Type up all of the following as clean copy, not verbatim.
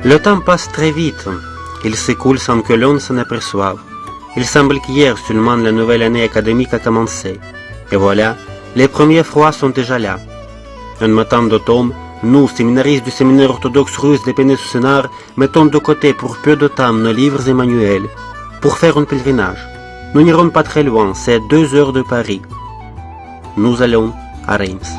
Le temps passe très vite. Il s'écoule sans que l'on s'en aperçoive. Il semble qu'hier seulement la nouvelle année académique a commencé. Et voilà, les premiers froids sont déjà là. Un matin d'automne, nous, séminaristes du séminaire orthodoxe russe des Pénésusénards, mettons de côté pour peu de temps nos livres et manuels pour faire un pèlerinage. Nous n'irons pas très loin, c'est à 2 heures de Paris. Nous allons à Reims.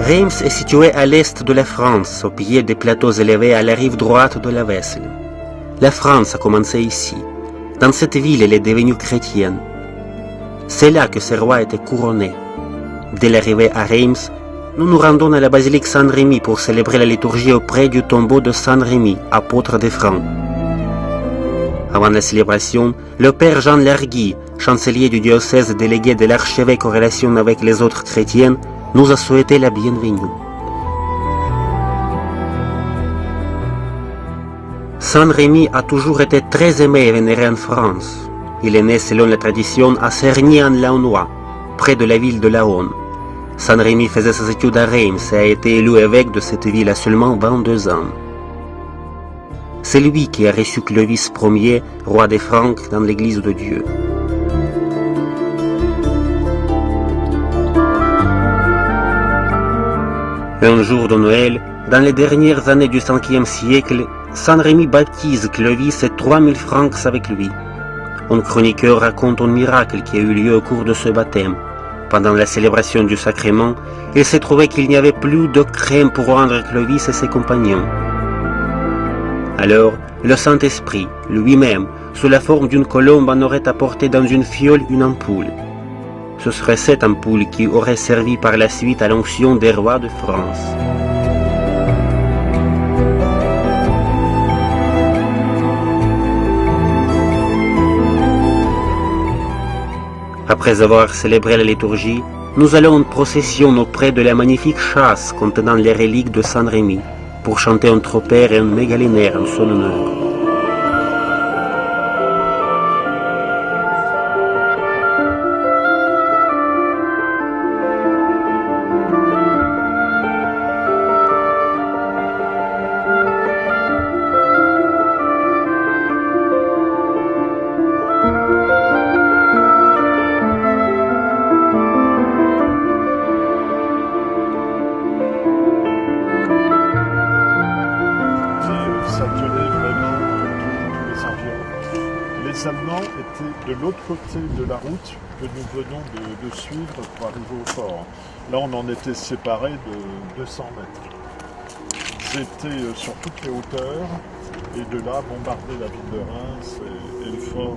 Reims est situé à l'est de la France, au pied des plateaux élevés à la rive droite de la Vesle. La France a commencé ici. Dans cette ville, elle est devenue chrétienne. C'est là que ce roi était couronné. Dès l'arrivée à Reims, nous nous rendons à la basilique Saint-Rémy pour célébrer la liturgie auprès du tombeau de Saint-Rémy, apôtre des Francs. Avant la célébration, le père Jean Largui, chancelier du diocèse délégué de l'archevêque en relation avec les autres chrétiens, nous a souhaité la bienvenue. Saint-Rémy a toujours été très aimé et vénéré en France. Il est né selon la tradition à Cerny-en-Laonnois, près de la ville de Laon. Saint-Rémy faisait ses études à Reims et a été élu évêque de cette ville à seulement 22 ans. C'est lui qui a reçu Clovis Ier, roi des Francs, dans l'église de Dieu. Un jour de Noël, dans les dernières années du 5e siècle, Saint-Rémy baptise Clovis et 3000 Francs avec lui. Un chroniqueur raconte un miracle qui a eu lieu au cours de ce baptême. Pendant la célébration du sacrement, il s'est trouvé qu'il n'y avait plus de crème pour rendre Clovis et ses compagnons. Alors, le Saint-Esprit, lui-même, sous la forme d'une colombe, en aurait apporté dans une fiole une ampoule. Ce serait cette ampoule qui aurait servi par la suite à l'onction des rois de France. Après avoir célébré la liturgie, nous allons en procession auprès de la magnifique châsse contenant les reliques de Saint-Rémy pour chanter un tropère et un mégalinaire en son honneur. Les Allemands étaient de l'autre côté de la route que nous venons de suivre pour arriver au fort. Là, on en était séparés de 200 mètres. Ils étaient sur toutes les hauteurs et de là bombarder la ville de Reims et le fort.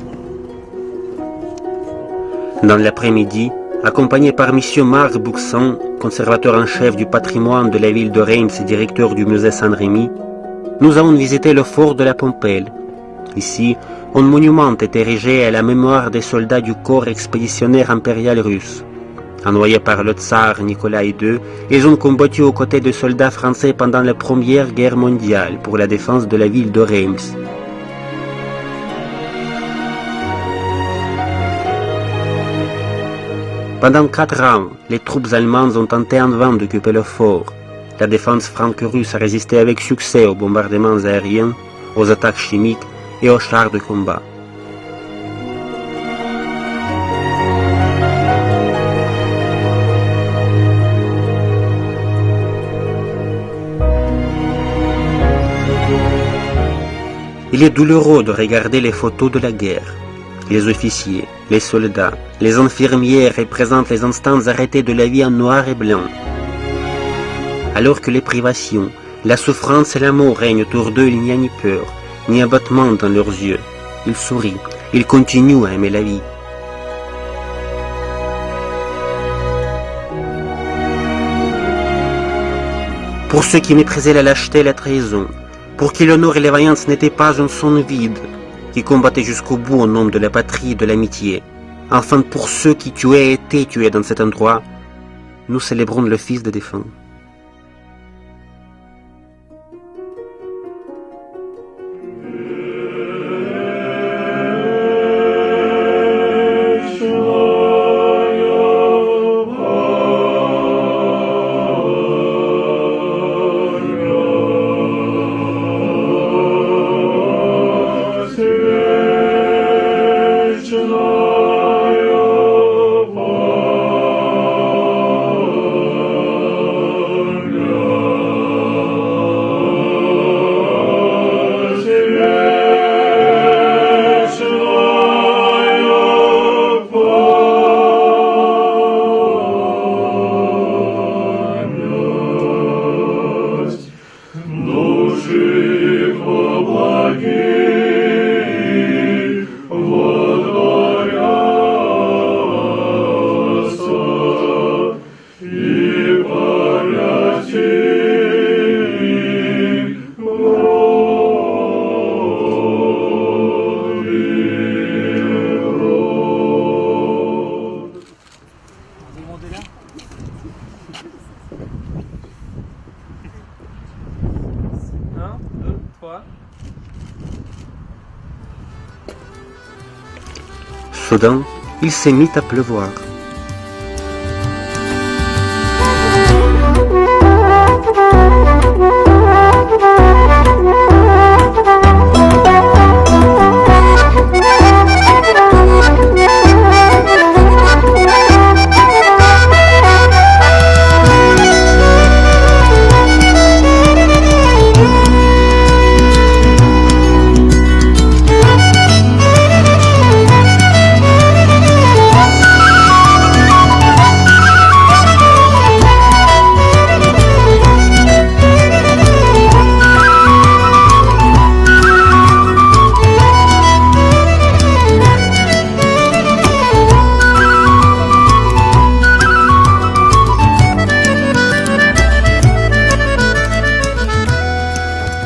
Dans l'après-midi, accompagné par M. Marc Bouxon, conservateur en chef du patrimoine de la ville de Reims et directeur du musée Saint-Rémy, nous avons visité le fort de la Pompelle. Ici, un monument est érigé à la mémoire des soldats du corps expéditionnaire impérial russe. Envoyés par le tsar Nicolas II, ils ont combattu aux côtés de soldats français pendant la Première Guerre mondiale pour la défense de la ville de Reims. Pendant 4 ans, les troupes allemandes ont tenté en vain d'occuper le fort. La défense franco-russe a résisté avec succès aux bombardements aériens, aux attaques chimiques et aux chars de combat. Il est douloureux de regarder les photos de la guerre. Les officiers, les soldats, les infirmières représentent les instants arrêtés de la vie en noir et blanc. Alors que les privations, la souffrance et la mort règnent autour d'eux, il n'y a ni peur, ni abattement dans leurs yeux. Ils sourient, ils continuent à aimer la vie. pour ceux qui méprisaient la lâcheté et la trahison, pour qui l'honneur et la vaillance n'étaient pas un son vide, qui combattaient jusqu'au bout au nom de la patrie et de l'amitié. Enfin, pour ceux qui tuaient et étaient tués dans cet endroit, nous célébrons le fils des défunts. Soudain, il s'est mis à pleuvoir.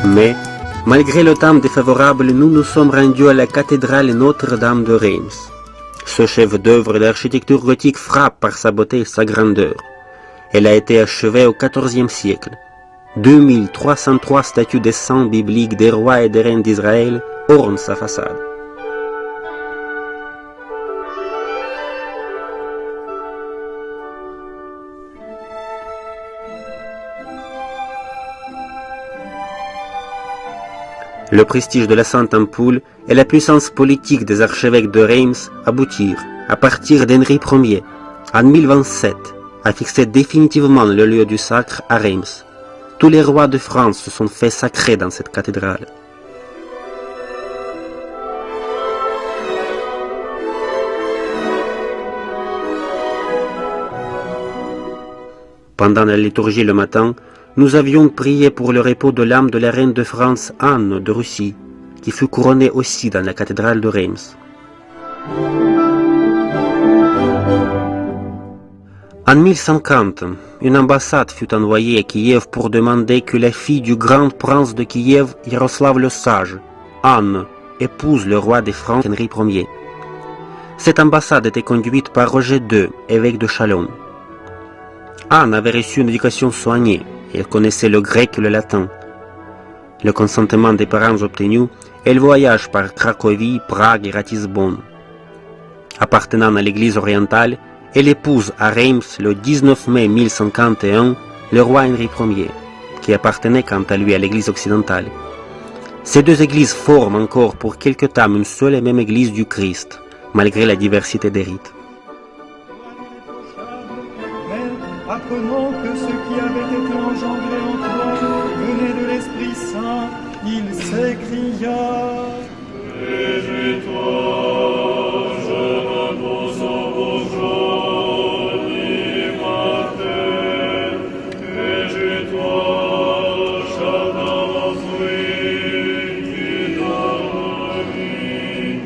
Mais, malgré le temps défavorable, nous nous sommes rendus à la cathédrale Notre-Dame de Reims. Ce chef-d'œuvre d'architecture gothique frappe par sa beauté et sa grandeur. Elle a été achevée au XIVe siècle. 2303 statues des saints bibliques des rois et des reines d'Israël ornent sa façade. Le prestige de la Sainte Ampoule et la puissance politique des archevêques de Reims aboutirent, à partir d'Henri Ier, en 1027, à fixer définitivement le lieu du sacre à Reims. Tous les rois de France se sont fait sacrer dans cette cathédrale. Pendant la liturgie le matin, nous avions prié pour le repos de l'âme de la reine de France Anne de Russie, qui fut couronnée aussi dans la cathédrale de Reims. En 1050, une ambassade fut envoyée à Kiev pour demander que la fille du grand prince de Kiev, Yaroslav le Sage, Anne, épouse le roi de France Henri Ier. Cette ambassade était conduite par Roger II, évêque de Châlons. Anne avait reçu une éducation soignée. Elle connaissait le grec et le latin. Le consentement des parents obtenu, elle voyage par Cracovie, Prague et Ratisbonne. Appartenant à l'église orientale, elle épouse à Reims le 19 mai 1051 le roi Henri Ier, qui appartenait quant à lui à l'église occidentale. Ces deux églises forment encore pour quelque temps une seule et même église du Christ, malgré la diversité des rites. Apprenant que ce qui avait été engendré en toi venait de l'Esprit Saint, il s'écria: Réjouis-toi, jeune imposant aujourd'hui matin. Réjouis-toi, jardin enfoui qui donne la vie.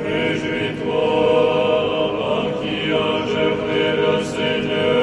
Réjouis-toi, en qui a germé le Seigneur.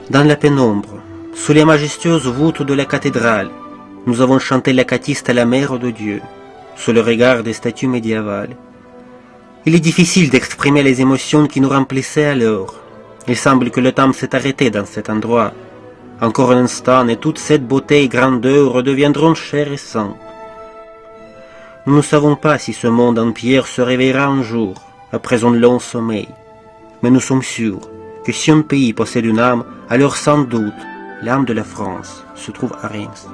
Dans la pénombre, sous les majestueuses voûtes de la cathédrale, nous avons chanté l'acatiste à la Mère de Dieu, sous le regard des statues médiévales. Il est difficile d'exprimer les émotions qui nous remplissaient alors. Il semble que le temps s'est arrêté dans cet endroit. Encore un instant et toute cette beauté et grandeur redeviendront chair et sang. Nous ne savons pas si ce monde en pierre se réveillera un jour, après un long sommeil. Mais nous sommes sûrs que si un pays possède une âme, alors sans doute l'âme de la France se trouve à Reims.